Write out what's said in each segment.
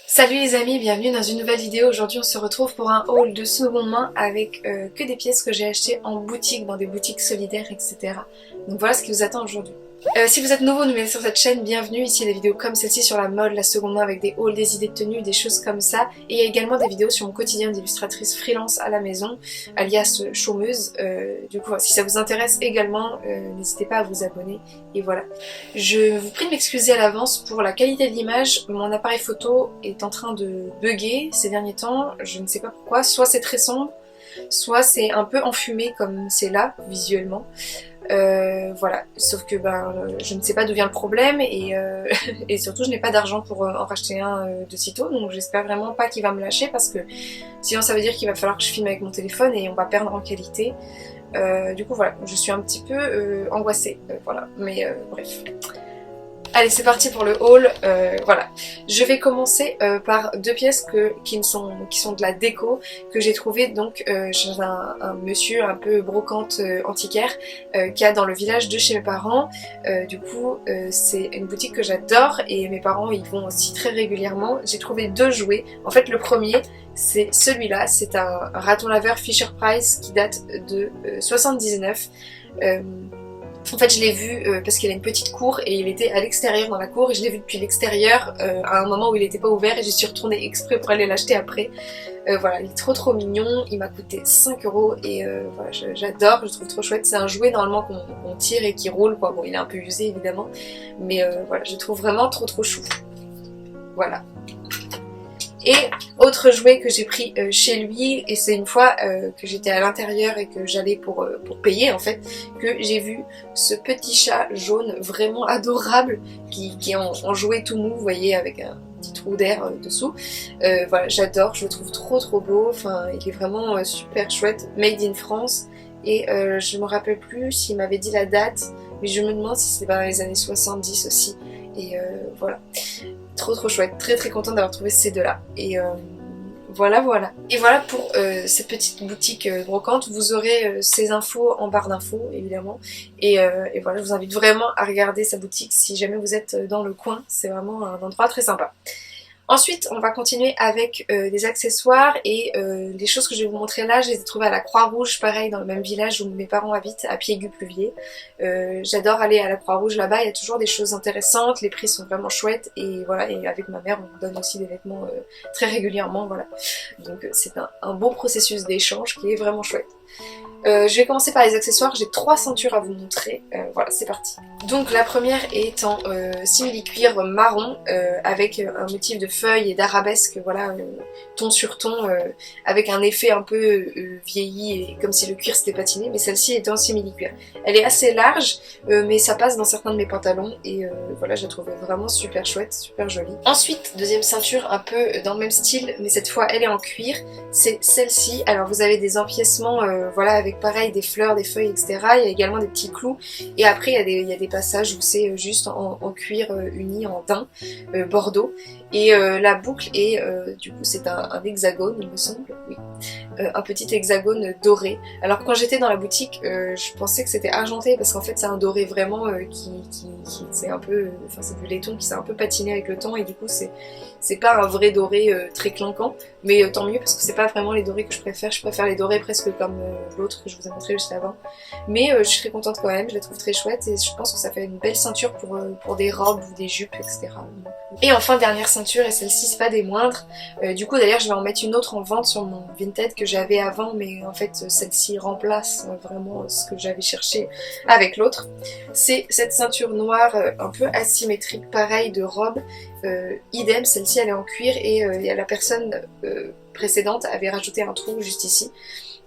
Salut les amis, bienvenue dans une nouvelle vidéo. Aujourd'hui on se retrouve pour un haul de seconde main avec que des pièces que j'ai achetées en boutique, dans des boutiques solidaires, etc. Donc voilà ce qui vous attend aujourd'hui. Si vous êtes nouveau, nouvelle sur cette chaîne, bienvenue. Ici il y a des vidéos comme celle-ci sur la mode, la seconde main avec des hauls, des idées de tenues, des choses comme ça. Et il y a également des vidéos sur mon quotidien d'illustratrice freelance à la maison, alias chômeuse. Du coup, si ça vous intéresse également, n'hésitez pas à vous abonner. Et voilà. Je vous prie de m'excuser à l'avance pour la qualité de l'image. Mon appareil photo est en train de bugger ces derniers temps. Je ne sais pas pourquoi. Soit c'est très sombre, soit c'est un peu enfumé comme c'est là, visuellement. Voilà, sauf que je ne sais pas d'où vient le problème et surtout je n'ai pas d'argent pour en racheter un de sitôt, donc j'espère vraiment pas qu'il va me lâcher parce que sinon ça veut dire qu'il va falloir que je filme avec mon téléphone et on va perdre en qualité. Du coup voilà, je suis un petit peu angoissée, voilà, mais bref. Allez, c'est parti pour le haul. Voilà, je vais commencer par deux pièces qui sont de la déco que j'ai trouvé donc chez un monsieur un peu brocante antiquaire qui a dans le village de chez mes parents. Du coup, c'est une boutique que j'adore et mes parents y vont aussi très régulièrement. J'ai trouvé deux jouets. En fait, le premier, c'est celui-là. C'est un raton laveur Fisher Price qui date de 79. En fait je l'ai vu parce qu'il a une petite cour et il était à l'extérieur dans la cour et je l'ai vu depuis l'extérieur à un moment où il n'était pas ouvert et j'y suis retournée exprès pour aller l'acheter après. Voilà, il est trop mignon, il m'a coûté 5 € et voilà, j'adore, je le trouve trop chouette. C'est un jouet normalement qu'on tire et qui roule quoi, bon il est un peu usé évidemment, mais voilà, je le trouve vraiment trop chou. Voilà. Et autre jouet que j'ai pris chez lui, et c'est une fois que j'étais à l'intérieur et que j'allais pour payer en fait, que j'ai vu ce petit chat jaune vraiment adorable qui est en jouet tout mou, vous voyez, avec un petit trou d'air dessous. Voilà, j'adore, je le trouve trop beau, enfin il est vraiment super chouette, made in France, et je me rappelle plus s'il m'avait dit la date, mais je me demande si c'est dans les années 70 aussi, et voilà. Trop chouette, très contente d'avoir trouvé ces deux-là. Et voilà. Et voilà pour cette petite boutique brocante. Vous aurez ces infos en barre d'infos, évidemment. Et voilà, je vous invite vraiment à regarder sa boutique si jamais vous êtes dans le coin. C'est vraiment un endroit très sympa. Ensuite, on va continuer avec des accessoires et les choses que je vais vous montrer là, je les ai trouvées à la Croix-Rouge, pareil, dans le même village où mes parents habitent, à Piégut-Pluviers. J'adore aller à la Croix-Rouge là-bas, il y a toujours des choses intéressantes, les prix sont vraiment chouettes et voilà, et avec ma mère, on donne aussi des vêtements très régulièrement, voilà. Donc c'est un bon processus d'échange qui est vraiment chouette. Je vais commencer par les accessoires, j'ai 3 ceintures à vous montrer, voilà c'est parti. Donc la première est en simili-cuir marron avec un motif de feuilles et d'arabesque, voilà, ton sur ton, avec un effet un peu vieilli et comme si le cuir s'était patiné, mais celle-ci est en simili-cuir. Elle est assez large, mais ça passe dans certains de mes pantalons et voilà, je la trouve vraiment super chouette, super jolie. Ensuite, deuxième ceinture un peu dans le même style, mais cette fois elle est en cuir, c'est celle-ci. Alors vous avez des empiècements, voilà, avec pareil des fleurs, des feuilles, etc. Il y a également des petits clous et après il y a des passages où c'est juste en cuir uni en daim bordeaux et la boucle est du coup c'est un hexagone il me semble, oui. Un petit hexagone doré. Alors quand j'étais dans la boutique je pensais que c'était argenté parce qu'en fait c'est un doré vraiment qui c'est un peu, enfin c'est du laiton qui s'est un peu patiné avec le temps et du coup c'est pas un vrai doré très clinquant, mais tant mieux parce que c'est pas vraiment les dorés que je préfère les dorés presque comme l'autre que je vous ai montré juste avant, mais je suis très contente quand même, je la trouve très chouette et je pense que ça fait une belle ceinture pour des robes ou des jupes, etc. Et enfin dernière ceinture, et celle-ci c'est pas des moindres, du coup d'ailleurs je vais en mettre une autre en vente sur mon Vinted que j'avais avant, mais en fait celle-ci remplace vraiment ce que j'avais cherché avec l'autre. C'est cette ceinture noire un peu asymétrique, pareil de robe, idem, celle-ci elle est en cuir et la personne précédente avait rajouté un trou juste ici.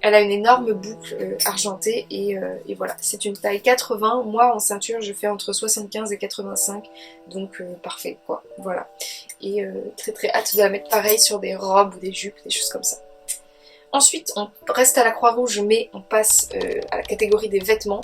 Elle a une énorme boucle argentée et voilà, c'est une taille 80, moi en ceinture je fais entre 75 et 85, donc parfait quoi, voilà. Et très hâte de la mettre pareil sur des robes ou des jupes, des choses comme ça. Ensuite on reste à la Croix-Rouge mais on passe à la catégorie des vêtements.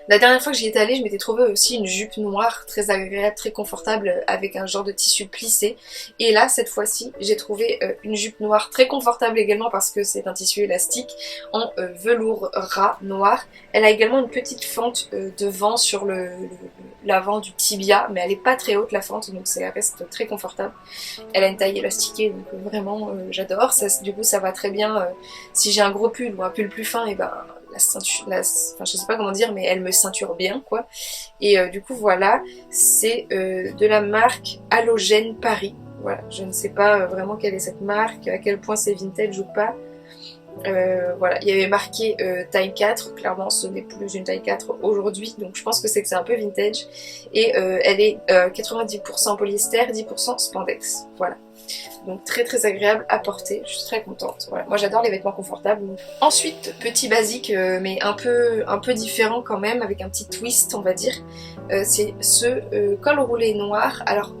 La dernière fois que j'y étais allée, je m'étais trouvé aussi une jupe noire très agréable, très confortable avec un genre de tissu plissé. Et là, cette fois-ci, j'ai trouvé une jupe noire très confortable également parce que c'est un tissu élastique en velours ras noir. Elle a également une petite fente devant sur l'avant du tibia, mais elle est pas très haute la fente, donc ça reste très confortable. Elle a une taille élastiquée, donc vraiment j'adore. Du coup, ça va très bien si j'ai un gros pull ou un pull plus fin, et ben la ceinture, enfin je sais pas comment dire, mais elle me ceinture bien quoi. Et du coup voilà, c'est de la marque Halogène Paris. Voilà, je ne sais pas vraiment quelle est cette marque, à quel point c'est vintage ou pas. Voilà, il y avait marqué taille 4, clairement ce n'est plus une taille 4 aujourd'hui, donc je pense que c'est un peu vintage. Et elle est 90% polyester, 10% spandex. Voilà. Donc très très agréable à porter, je suis très contente. Voilà. Moi j'adore les vêtements confortables. Ensuite, petit basique mais un peu différent quand même, avec un petit twist on va dire. C'est ce col roulé noir. Alors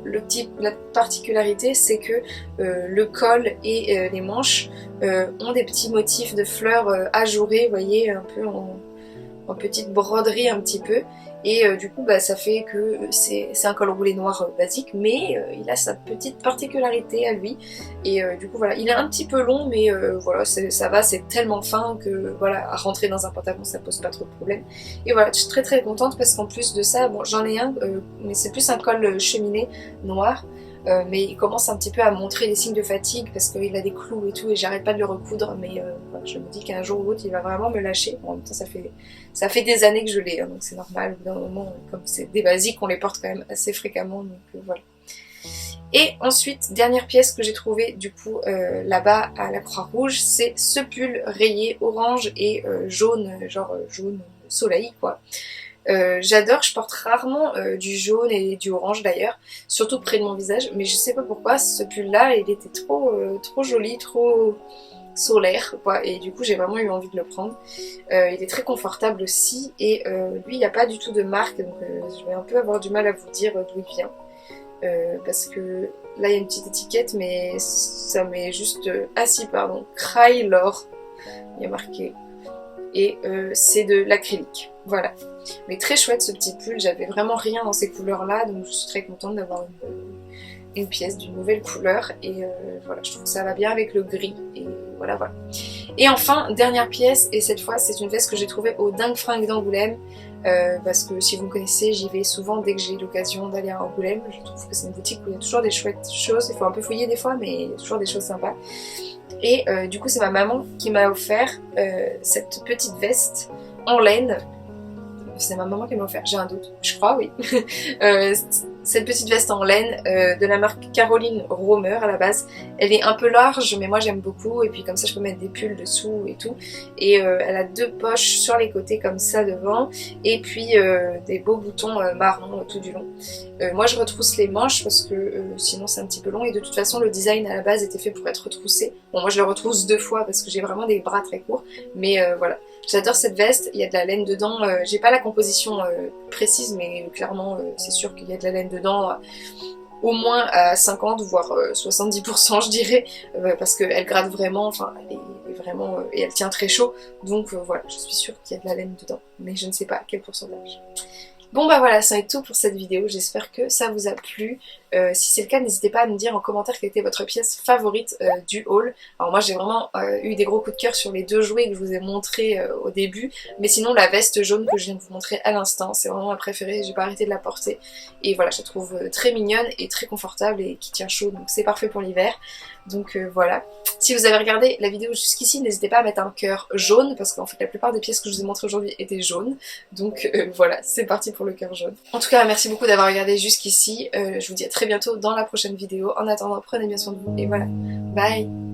la particularité c'est que le col et les manches ont des petits motifs de fleurs ajourés, vous voyez, un peu en petite broderie un petit peu. Et du coup bah, ça fait que c'est un col roulé noir basique, mais il a sa petite particularité à lui. Et du coup voilà, il est un petit peu long, mais voilà, ça va, c'est tellement fin que voilà, à rentrer dans un pantalon ça pose pas trop de problème. Et voilà, je suis très très contente parce qu'en plus de ça, bon j'en ai un, mais c'est plus un col cheminé noir. Mais il commence un petit peu à montrer des signes de fatigue parce qu'il a des clous et tout et j'arrête pas de le recoudre, mais je me dis qu'un jour ou l'autre il va vraiment me lâcher. Bon, en même temps ça fait des années que je l'ai, hein, donc c'est normal. Au bout d'un moment, comme c'est des basiques, on les porte quand même assez fréquemment, donc voilà. Et ensuite, dernière pièce que j'ai trouvée du coup là-bas à la Croix-Rouge, c'est ce pull rayé orange et jaune, genre jaune soleil quoi. J'adore, je porte rarement du jaune et du orange d'ailleurs, surtout près de mon visage, mais je sais pas pourquoi, ce pull là il était trop joli, trop solaire quoi, et du coup j'ai vraiment eu envie de le prendre. Il est très confortable aussi, et lui il n'y a pas du tout de marque, donc je vais un peu avoir du mal à vous dire d'où il vient, parce que là il y a une petite étiquette, mais ça met juste, ah si pardon, Krylor, il y a marqué, et c'est de l'acrylique, voilà. Mais très chouette ce petit pull, j'avais vraiment rien dans ces couleurs là, donc je suis très contente d'avoir une pièce d'une nouvelle couleur, et voilà, je trouve que ça va bien avec le gris, et voilà. Et enfin, dernière pièce, et cette fois c'est une veste que j'ai trouvée au Dingue Fringue d'Angoulême, parce que si vous me connaissez, j'y vais souvent dès que j'ai l'occasion d'aller à Angoulême. Je trouve que c'est une boutique où il y a toujours des chouettes choses, il faut un peu fouiller des fois, mais il y a toujours des choses sympas. Et du coup c'est ma maman qui m'a offert cette petite veste en laine. C'est ma maman qui m'a offert, j'ai un doute, je crois, oui. Cette petite veste en laine de la marque Caroline Romer à la base. Elle est un peu large, mais moi j'aime beaucoup, et puis comme ça je peux mettre des pulls dessous et tout. Et elle a deux poches sur les côtés comme ça devant, et puis des beaux boutons marron tout du long. Moi je retrousse les manches parce que sinon c'est un petit peu long, et de toute façon le design à la base était fait pour être retroussé. Bon, moi je le retrousse 2 fois parce que j'ai vraiment des bras très courts, mais voilà. J'adore cette veste, il y a de la laine dedans, j'ai pas la composition précise, mais clairement c'est sûr qu'il y a de la laine dedans, au moins à 50 voire 70% je dirais, parce qu'elle gratte vraiment, enfin elle est vraiment, et elle tient très chaud, donc voilà, je suis sûre qu'il y a de la laine dedans, mais je ne sais pas quel pourcentage. Bon bah voilà, ça est tout pour cette vidéo, j'espère que ça vous a plu. Si c'est le cas, n'hésitez pas à me dire en commentaire quelle était votre pièce favorite du haul. Alors moi j'ai vraiment eu des gros coups de cœur sur les 2 jouets que je vous ai montrés au début, mais sinon la veste jaune que je viens de vous montrer à l'instant, c'est vraiment ma préférée, j'ai pas arrêté de la porter. Et voilà, je la trouve très mignonne et très confortable et qui tient chaud, donc c'est parfait pour l'hiver. Donc voilà. Si vous avez regardé la vidéo jusqu'ici, n'hésitez pas à mettre un cœur jaune, parce qu'en fait la plupart des pièces que je vous ai montrées aujourd'hui étaient jaunes. Donc voilà, c'est parti pour le cœur jaune. En tout cas, merci beaucoup d'avoir regardé jusqu'ici. Je vous dis à très bientôt dans la prochaine vidéo. En attendant, prenez bien soin de vous et voilà. Bye!